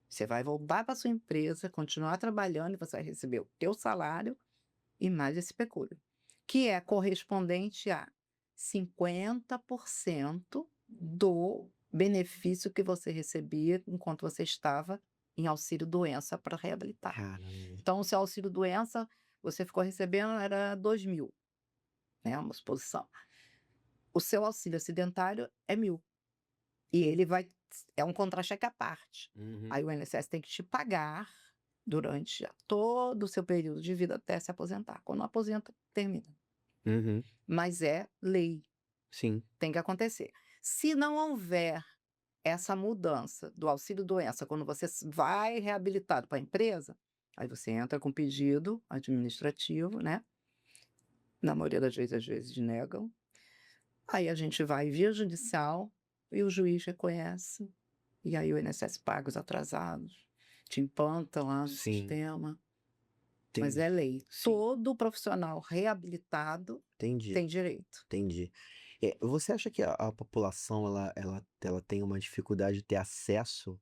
Você vai voltar para sua empresa, continuar trabalhando e você vai receber o teu salário e mais esse pecúlio, que é correspondente a 50% do benefício que você recebia enquanto você estava em auxílio-doença para reabilitar. Caramba. Então, o seu auxílio-doença, você ficou recebendo, era 2.000, né, uma suposição. O seu auxílio acidentário é 1.000, e ele vai é um contra-cheque à parte. Uhum. Aí o INSS tem que te pagar durante todo o seu período de vida até se aposentar. Quando aposenta, termina. Uhum. Mas é lei, Sim. tem que acontecer. Se não houver essa mudança do auxílio-doença, quando você vai reabilitado para a empresa, aí você entra com pedido administrativo, né? Na maioria das vezes, às vezes negam. Aí a gente vai via judicial e o juiz reconhece. E aí o INSS paga os atrasados, te implanta lá no Sim. sistema. Mas Entendi. é lei. Sim. Todo profissional reabilitado Entendi. tem direito. Entendi. Você acha que a população ela tem uma dificuldade de ter acesso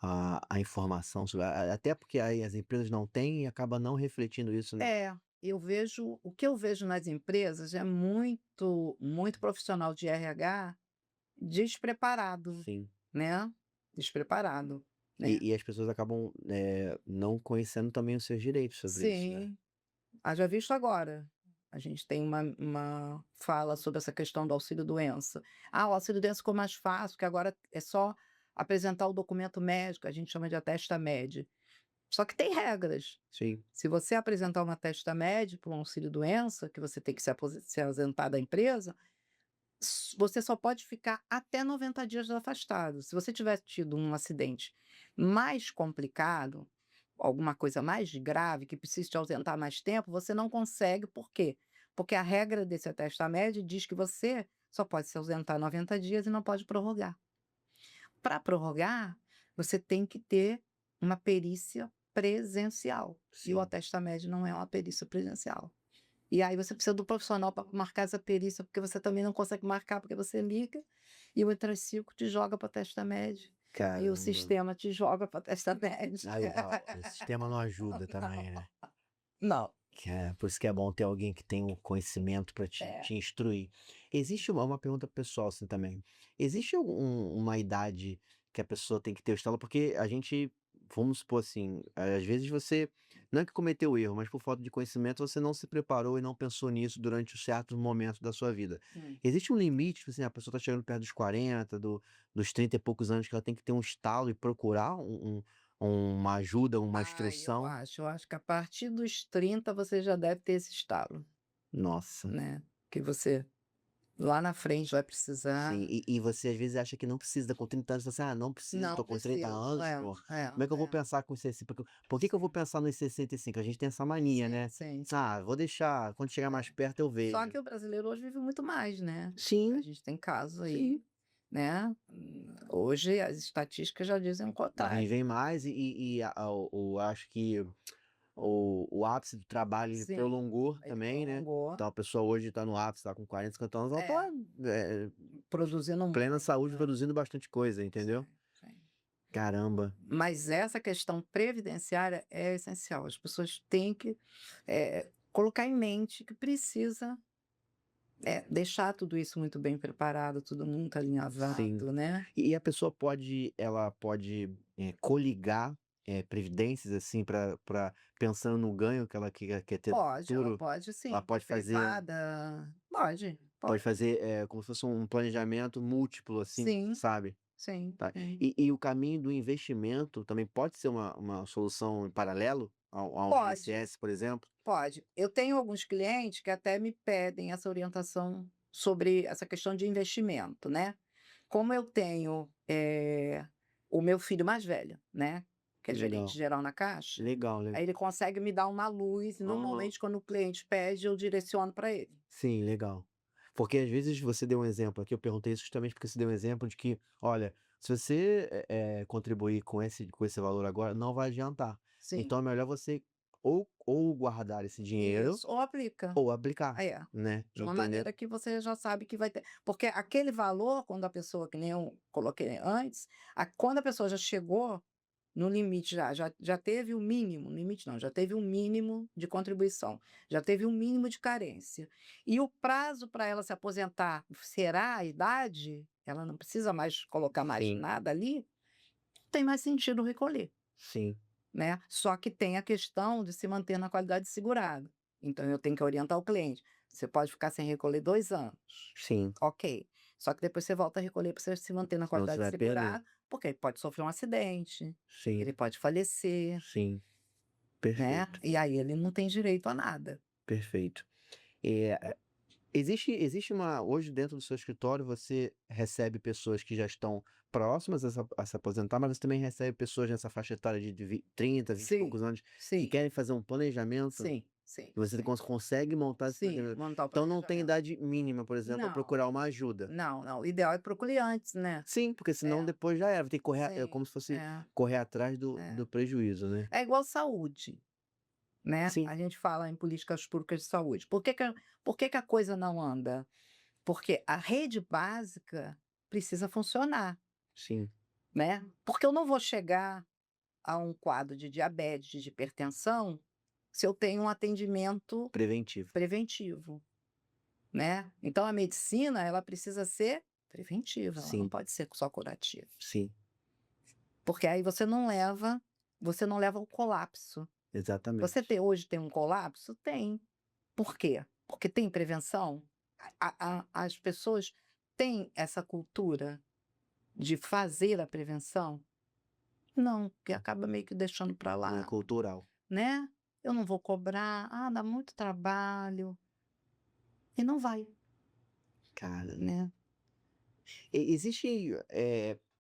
à informação sobre até porque aí as empresas não têm e acaba não refletindo isso, né? É, o que eu vejo nas empresas é muito profissional de RH despreparado, Sim. né, despreparado, né. E as pessoas acabam, não conhecendo também os seus direitos sobre isso, né? Sim, haja visto agora, a gente tem uma fala sobre essa questão do auxílio-doença. "Ah, o auxílio-doença ficou mais fácil, porque agora é só apresentar o documento médico", a gente chama de atesta-médi. Só que tem regras. Sim. Se você apresentar uma atesta-médi para um auxílio-doença, que você tem que se ausentar da empresa, você só pode ficar até 90 dias afastado. Se você tiver tido um acidente mais complicado, alguma coisa mais grave, que precise te ausentar mais tempo, você não consegue. Por quê? Porque a regra desse atesta-médi diz que você só pode se ausentar 90 dias e não pode prorrogar. Para prorrogar, você tem que ter uma perícia presencial. E o Sim. atesta-médi não é uma perícia presencial. E aí você precisa do profissional para marcar essa perícia, porque você também não consegue marcar, porque você liga e o 135 te joga para atesta-médi. Aí o Caramba. sistema te joga para atesta-médi. Aí o sistema não ajuda também, né? Não. Por isso que é bom ter alguém que tem o conhecimento para te É. te instruir. Existe uma pergunta pessoal, assim, também. Existe uma idade que a pessoa tem que ter o estalo? Porque a gente, vamos supor assim, às vezes você não é que cometeu erro, mas por falta de conhecimento você não se preparou e não pensou nisso durante um certo momento da sua vida. Hum. Existe um limite, tipo assim, a pessoa está chegando perto dos 40, dos 30 e poucos anos, que ela tem que ter um estalo e procurar uma ajuda, uma Ah, instrução? eu acho que a partir dos 30 você já deve ter esse estalo, Nossa. né, que você lá na frente vai precisar. Sim, e você às vezes acha que não precisa, com 30 anos, você fala assim: "Ah, não preciso, Não tô com 30 preciso. anos, É, pô, é, como é que eu vou é. pensar com 60, por que que eu vou Sim, pensar nos 65?" A gente tem essa mania, sim, né. sim. "Ah, vou deixar, quando chegar mais É. perto eu Só vejo." que o brasileiro hoje vive muito mais, né. A Sim, gente tem casos aí sim. né. Hoje as estatísticas já dizem o contrário. Vem mais e o acho que o ápice do trabalho ele Sim, prolongou ele também, né. prolongou. Então a pessoa hoje está no ápice, tá com 40, 50 anos, ela É, tá, eh, produzindo plena muito, saúde, né. produzindo bastante coisa, entendeu. Sim, sim. Caramba, Mas essa questão previdenciária é essencial. As pessoas têm que, colocar em mente que precisa, deixar tudo isso muito bem preparado, tudo muito sim. alinhavado, né. E a pessoa pode, coligar, previdências, assim, para pensando no ganho que ela quer ter no Pode, ela futuro, pode ela sim, ter pode fazer privada, pode, pode pode. fazer, como se fosse um planejamento múltiplo, assim, Sim, sabe. sim, Tá. sim. E o caminho do investimento também pode ser uma solução em paralelo ao Pode, INSS, por exemplo? pode. Eu tenho alguns clientes que até me pedem essa orientação sobre essa questão de investimento, né. Como eu tenho, o meu filho mais velho, né, que é gerente Legal, geral na Caixa, legal, aí ele consegue me dar uma luz e aham. normalmente quando o cliente pede eu direciono para ele. Sim, legal. Porque às vezes você deu um exemplo aqui, eu perguntei isso justamente porque você deu um exemplo de que, olha, se você, contribuir com esse valor agora, não vai adiantar. Sim, Então é melhor você ou guardar esse dinheiro isso, ou aplica. ou aplicar, É, né, de uma entendeu? maneira que você já sabe que vai ter porque aquele valor, quando a pessoa que nem eu coloquei antes, quando a pessoa já chegou no limite, já teve o mínimo, limite não, já teve o mínimo de contribuição, já teve o mínimo de carência, e o prazo para ela se aposentar será a idade, ela não precisa mais colocar mais Sim, nada ali, não tem mais sentido recolher. sim, Né, só que tem a questão de se manter na qualidade de segurado. Então eu tenho que orientar o cliente, você pode ficar sem recolher 2 anos, sim. ok, só que depois você volta a recolher para você se manter na Senão você qualidade de vai perder. segurado, porque ele pode sofrer um acidente, Sim, ele pode falecer, sim, né, perfeito, e aí ele não tem direito a nada. perfeito. Existe uma hoje dentro do seu escritório você recebe pessoas que já estão próximas a se aposentar, mas você também recebe pessoas nessa faixa etária de 30, 20 e Sim, poucos anos, que sim, querem fazer um planejamento, sim, sim, e você sim, consegue montar esse sim, planejamento. montar o Então não tem planejamento. idade mínima, por exemplo, para Não, procurar uma ajuda. não, não, o ideal é procure antes, né. Sim, porque senão É, depois já era, vai ter que correr, é sim, como se fosse é, correr atrás do é. do prejuízo, né. É igual saúde. Né, Sim, a gente fala em políticas públicas de saúde. Por que que a coisa não anda? Porque a rede básica precisa funcionar, sim, né. Porque eu não vou chegar a um quadro de diabetes, de hipertensão, se eu tenho um atendimento preventivo. preventivo, né. Então a medicina, ela precisa ser preventiva, ela não Sim, pode ser só curativa, sim, porque aí você não leva ao colapso. Você exatamente. hoje tem um colapso? Tem. Por quê? Porque tem prevenção? As pessoas têm essa cultura de fazer a prevenção? Não, porque acaba meio que deixando para Não é lá, cultural. né. Eu não vou cobrar, dá muito trabalho, e não vai, Cara, né. existe,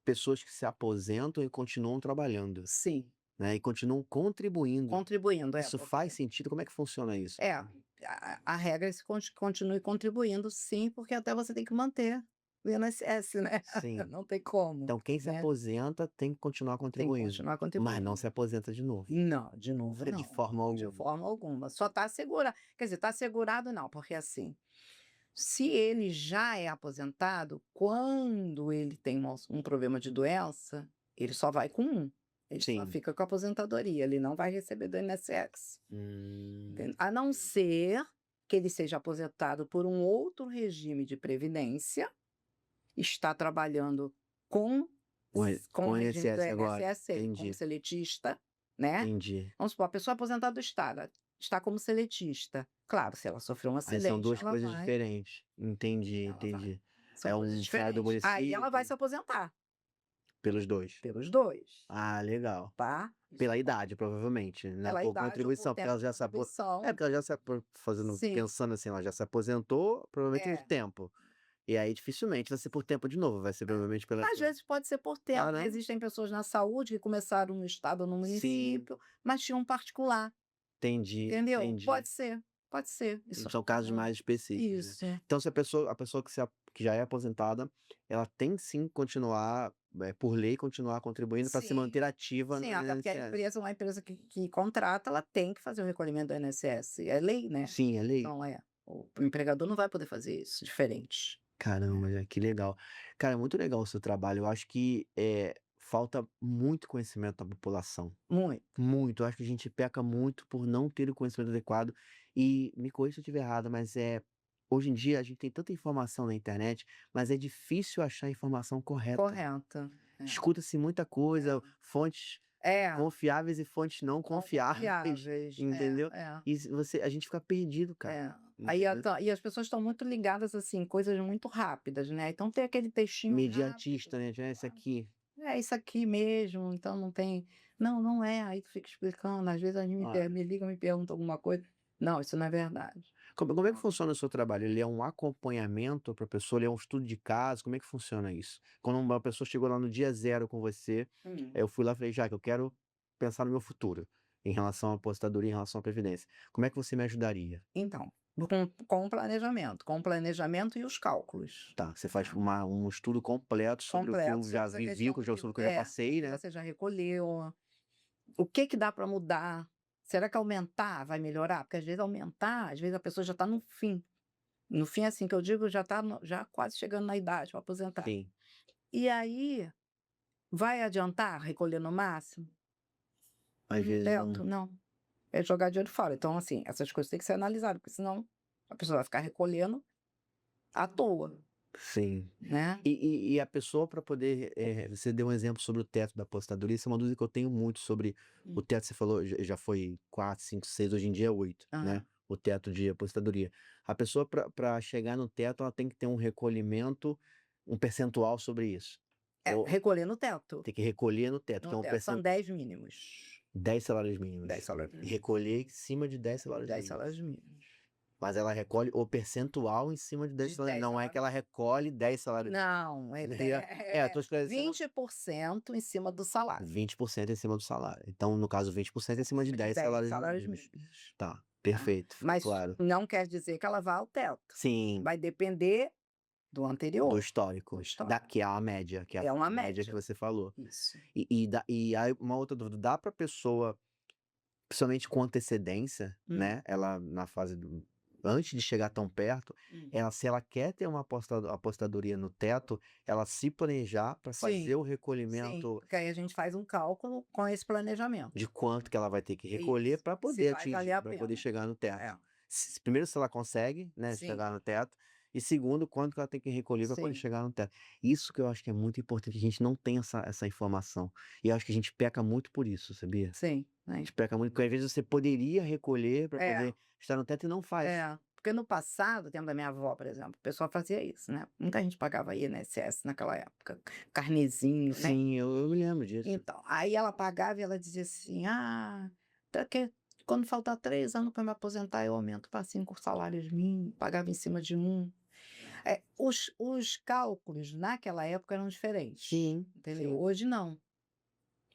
pessoas que se aposentam e continuam trabalhando, Sim, né, e continuam contribuindo. contribuindo, Isso porque faz sentido? Como é que funciona isso? a regra é se continue contribuindo sim, porque até você tem que manter o INSS, né, Sim. não tem como, Então quem se né, aposenta tem que continuar tem que contribuindo, continuar mas não contribuindo. se aposenta de novo, Não, de novo de não, forma de alguma. forma alguma. Só está assegurado, quer dizer, está assegurado não, porque assim, se ele já é aposentado, quando ele tem um problema de doença, ele só vai com um, ele só Sim. fica com a aposentadoria, ele não vai receber do INSS, Hum, entendeu? A não ser que ele seja aposentado por um outro regime de previdência, está trabalhando com com com o o regime do INSS agora. INSS como Entendi, seletista, né. entendi. Vamos supor, a pessoa aposentada do Estado, está como seletista. Claro, se ela sofreu um Aí são acidente, 2 ela coisas vai, diferentes. Entendi, ela vai. entendi. São É coisas um sai do diferentes. Aí ela vai município se aposentar, pelos 2. pelos 2, Ah, legal. tá. Isso Pela idade, provavelmente, né, pela por idade ou por contribuição, porque tempo ela de já se apo contribuição. porque ela já se apo fazendo Sim, pensando assim, ela já se aposentou, provavelmente por é. tempo. E aí dificilmente vai ser por tempo de novo, vai ser provavelmente pela Às vezes pode ser por ah, tempo, não? existem pessoas na saúde que começaram no estado ou no Sim, município, mas tinham um particular, entendi, entendeu? entendi. Pode ser. pode ser, isso São casos mais específicos, né. isso. Então se a pessoa que já é aposentada, ela tem sim que continuar, por lei, continuar contribuindo para se Sim, manter ativa no sim, até porque a INSS. empresa uma empresa que contrata, ela tem que fazer o recolhimento do INSS, é lei, né. Sim, é lei. Então o empregador não vai poder fazer isso, diferente. Caramba, que legal. Cara, muito legal o seu trabalho. Eu acho que, falta muito conhecimento da população. Muito. Muito. Eu acho que a gente peca muito por não ter o conhecimento adequado. E me corrija se eu estiver errado, mas hoje em dia a gente tem tanta informação na internet, mas é difícil achar a informação correta. Correta. Escuta-se muita coisa, fontes É, é, confiáveis e fontes não não confiáveis, confiáveis. entendeu? E se a gente fica perdido, cara, É. Aí entendeu? e as pessoas estão muito ligadas, assim, em coisas muito rápidas, né, então tem aquele textinho rápido, Imediatista, né? Já esse aqui. é isso aqui mesmo, então não tem não, não é, aí tu fica explicando, às vezes a gente Ó, me ligam, me perguntam alguma coisa, não, isso não é verdade. como é que funciona o seu trabalho? Ele é um acompanhamento para a pessoa? Ele é um estudo de caso? Como é que funciona isso? Quando uma pessoa chegou lá no dia zero com você, Hum. eu fui lá e falei: "Jaque, eu quero pensar no meu futuro, em relação à aposentadoria, em relação à previdência. Como é que você me ajudaria?". Então, com o planejamento e os cálculos. Tá, você faz um estudo completo sobre o que Completo eu já sobre essa vivi, questão sobre o que eu já passei, que né. você já recolheu, o que dá para mudar, será que aumentar vai melhorar? Porque às vezes aumentar, às vezes a pessoa já está no fim, assim, que eu digo, já está já quase chegando na idade para aposentar. Sim, E aí, vai adiantar recolher no máximo? às No vezes não. teto? Não, é jogar dinheiro fora. Então, assim, essas coisas têm que ser analisadas, porque senão a pessoa vai ficar recolhendo à toa, Sim. né. E a pessoa para poder, você deu um exemplo sobre o teto da aposentadoria, isso é uma dúvida que eu tenho muito sobre o Hum. teto, você falou já foi 4, 5, 6, hoje em dia é 8, né, Aham. o teto de aposentadoria. A pessoa para chegar no teto, ela tem que ter um recolhimento, um percentual sobre isso. É, Ou recolher no teto. tem que recolher no teto, que é No um teto, são 10 mínimos. 10 salários mínimos. 10 salários E mínimos. recolher em cima de 10 salários 10 mínimos. salários mínimos. Mas ela recolhe o percentual em cima de 10 De salários, 10 não é que salários ela recolhe 10 salários. não, Eu tô esclarecendo 20% em cima do salário, 20% em cima do salário. Então, no caso, 20% em cima de de 10 10 salários salários mínimos. mínimos, Tá, tá. perfeito, ficou Mas claro. não quer dizer que ela vá ao teto, Sim, vai depender do do anterior, do histórico, histórico. que é a média, que é a É uma média que média. você falou. Isso. E aí uma outra dúvida, dá pra pessoa, principalmente com antecedência, Hum, né, ela na fase do antes de chegar tão perto, hum. se ela quer ter uma apostadoria no teto, ela se planejar para fazer Sim, o sim, recolhimento porque aí a gente faz um cálculo com esse planejamento. de quanto que ela vai ter que É recolher isso, para se poder vai valer atingir, a para poder pena. chegar no teto. É, Primeiro, se ela consegue, né, sim, chegar no teto, e segundo, quanto que ela tem que recolher para poder sim, chegar no teto. Isso que eu acho que é muito importante, a gente não tem essa informação. E eu acho que a gente peca muito por isso, sabia? sim, A né. gente peca muito, porque às vezes você poderia recolher para É. poder estar no teto e não faz. Porque no passado, tempo da minha avó, por exemplo, o pessoal fazia isso, né, muita gente pagava INSS naquela época, carnezinho, né. Sim, eu me lembro disso. Então, aí ela pagava e ela dizia assim: "Ah, daqui quando faltar 3 anos para me aposentar eu aumento para 5 salários mínimos", pagava em cima de um. Os cálculos naquela época eram diferentes, Sim, entendeu, sim, hoje não.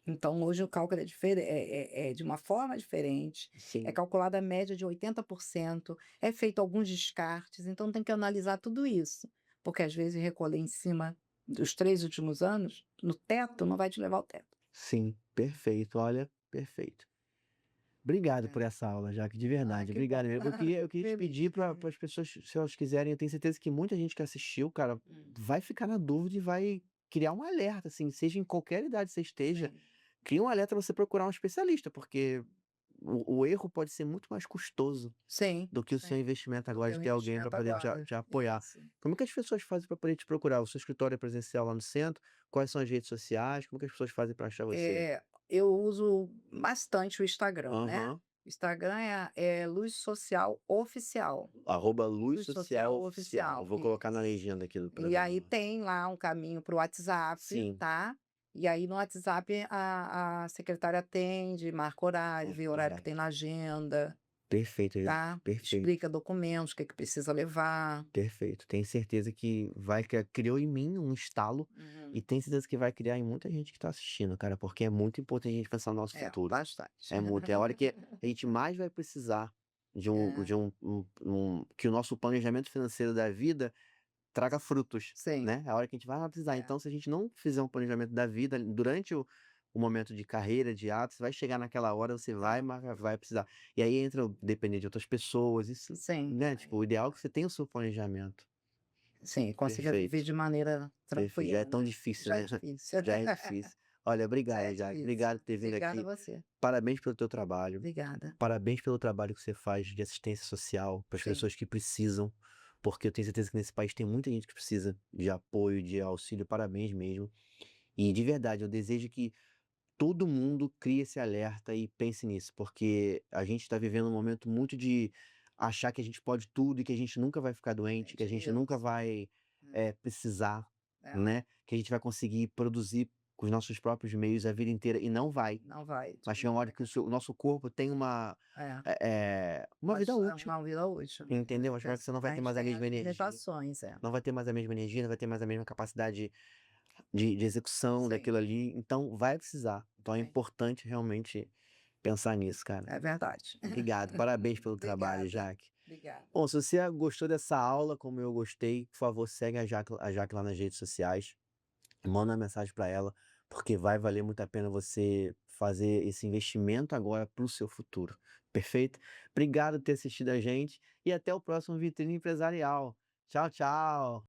Então hoje o cálculo é de uma forma diferente, é sim. calculada a média de 80%, é feito alguns descartes, então tem que analisar tudo isso, porque às vezes recolher em cima dos 3 últimos anos, no teto, não vai te levar ao teto. Sim, perfeito, olha, perfeito. Obrigado É. por essa aula, Jaque, de Ah, verdade, que obrigado bom. mesmo. Eu queria te Feliz. pedir para as pessoas, se elas quiserem, eu tenho certeza que muita gente que assistiu, cara, Hum, vai ficar na dúvida e vai criar um alerta, assim, seja em qualquer idade que você esteja, sim. cria um alerta pra você procurar um especialista, porque o erro pode ser muito mais custoso Sim, do que o seu sim. investimento Do agora que de o ter alguém para investimento poder agora. te apoiar. Isso. Como que as pessoas fazem para poder te procurar? O seu escritório é presencial lá no centro? Quais são as redes sociais? Como que as pessoas fazem para achar você? Eu uso bastante o Instagram, né. Aham. O Instagram é Luz Social Oficial. @Luz Luz Social Social Oficial. Eu Oficial, vou colocar na isso. legenda aqui do E aí programa. tem lá um caminho para o WhatsApp, Sim, tá. E aí no WhatsApp a secretária atende, marca horário, vê o horário que ok. tem na agenda, Perfeito, tá. perfeito, Explica documentos, o que que precisa levar. perfeito. Tenho certeza que criou em mim um estalo e Uhum. tenho certeza que vai criar em muita gente que está assistindo, cara, porque é muito importante a gente pensar no nosso É, futuro. bastante. É muito, é a hora que a gente mais vai precisar É, que o nosso planejamento financeiro da vida traga frutos, sim, né, a hora que a gente vai precisar. é, Então, se a gente não fizer um planejamento da vida durante o momento de carreira, de atos, você vai chegar naquela hora, você vai, é, mas vai precisar. E aí entra o depender de outras pessoas, isso, sim, né, tipo, o ideal é que você tenha o seu planejamento. sim, consiga viver Perfeito, de maneira perfeito. Já é tranquila, tão né, difícil, já é né, difícil. já é difícil. Olha, Já obrigado, é Jaque, difícil. obrigado por ter vindo Obrigada a aqui. você. Parabéns pelo teu trabalho. Obrigada. Parabéns pelo trabalho que você faz de assistência social para as Sim, pessoas que precisam, porque eu tenho certeza que nesse país tem muita gente que precisa de apoio, de auxílio. Parabéns mesmo. E de verdade, eu desejo que todo mundo crie esse alerta e pense nisso, porque a gente está vivendo um momento muito de achar que a gente pode tudo e que a gente nunca vai ficar doente, que a gente nunca isso. vai precisar, É, né? Que a gente vai conseguir produzir com os nossos próprios meios a vida inteira e não vai. não vai, de Vai chegar uma hora que o nosso corpo tem é, uma vida é útil, uma vida útil. entendeu? Vai chegar uma hora que você não vai A ter gente mais a tem mesma as energia, limitações, é. não vai ter mais a mesma energia, não vai ter mais a mesma capacidade de execução Sim, daquilo ali, então vai precisar. Então é sim, importante realmente pensar nisso, cara. é verdade. Obrigado, parabéns pelo trabalho, Obrigada, Jaque. obrigada. Bom, se você gostou dessa aula, como eu gostei, por favor, segue a Jaque lá nas redes sociais. Manda uma mensagem para ela, porque vai valer muito a pena você fazer esse investimento agora para o seu futuro. Perfeito? Obrigado por ter assistido a gente e até o próximo Vitrine Empresarial. Tchau, tchau.